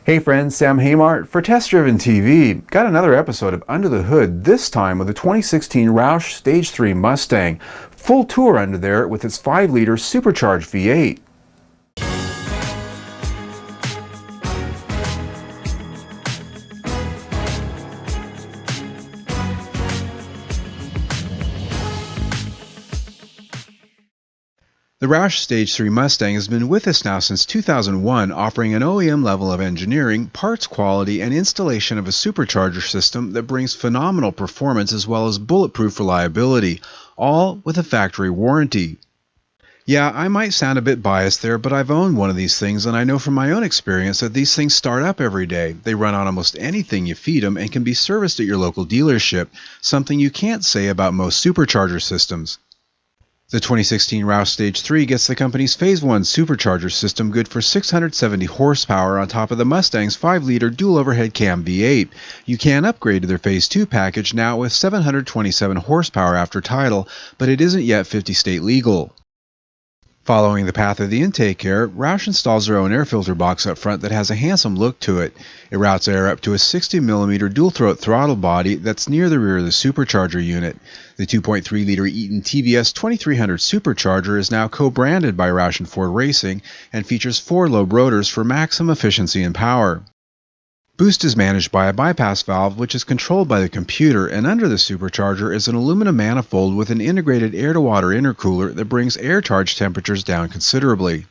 Hey friends, Sam Haymart for Test Driven TV. Got another episode of Under the Hood, this time with the 2016 Roush Stage 3 Mustang. Full tour under there with its 5-liter supercharged V8. The Roush Stage 3 Mustang has been with us now since 2001, offering an OEM level of engineering, parts quality, and installation of a supercharger system that brings phenomenal performance as well as bulletproof reliability, all with a factory warranty. Yeah, I might sound a bit biased there, but I've owned one of these things and I know from my own experience that these things start up every day. They run on almost anything you feed them and can be serviced at your local dealership, something you can't say about most supercharger systems. The 2016 Roush Stage 3 gets the company's Phase 1 supercharger system good for 670 horsepower on top of the Mustang's 5-liter dual overhead cam V8. You can upgrade to their Phase 2 package now with 727 horsepower after title, but it isn't yet 50-state legal. Following the path of the intake air, Roush installs their own air filter box up front that has a handsome look to it. It routes air up to a 60mm dual-throat throttle body that's near the rear of the supercharger unit. The 2.3-liter Eaton TVS2300 Supercharger is now co-branded by Roush and Ford Racing and features 4 lobe rotors for maximum efficiency and power. Boost is managed by a bypass valve which is controlled by the computer, and under the supercharger is an aluminum manifold with an integrated air-to-water intercooler that brings air charge temperatures down considerably.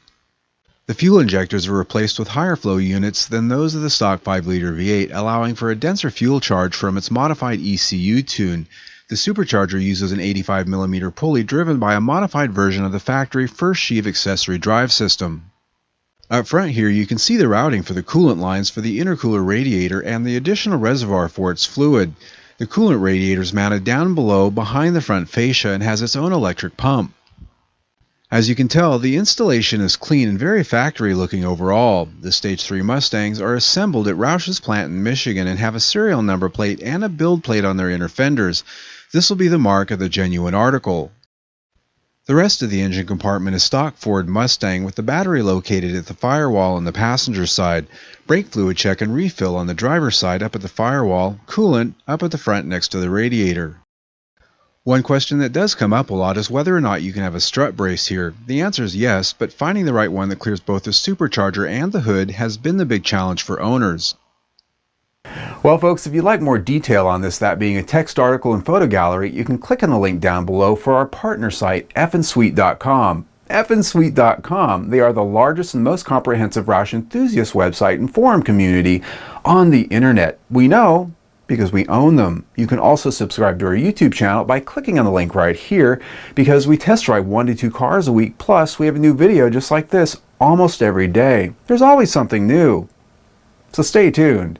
The fuel injectors are replaced with higher flow units than those of the stock 5-liter V8, allowing for a denser fuel charge from its modified ECU tune. The supercharger uses an 85mm pulley driven by a modified version of the factory first sheave accessory drive system. Up front here you can see the routing for the coolant lines for the intercooler radiator and the additional reservoir for its fluid. The coolant radiator is mounted down below behind the front fascia and has its own electric pump. As you can tell, the installation is clean and very factory looking overall. The Stage 3 Mustangs are assembled at Roush's plant in Michigan and have a serial number plate and a build plate on their inner fenders. This will be the mark of the genuine article. The rest of the engine compartment is stock Ford Mustang with the battery located at the firewall on the passenger side, brake fluid check and refill on the driver's side up at the firewall, coolant up at the front next to the radiator. One question that does come up a lot is whether or not you can have a strut brace here. The answer is yes, but finding the right one that clears both the supercharger and the hood has been the big challenge for owners. Well folks, if you'd like more detail on this, that being a text article and photo gallery, you can click on the link down below for our partner site, fnsuite.com. fnsuite.com, they are the largest and most comprehensive Roush enthusiast website and forum community on the internet. We know because we own them. You can also subscribe to our YouTube channel by clicking on the link right here, because we test drive 1 to 2 cars a week, plus we have a new video just like this almost every day. There's always something new. So stay tuned.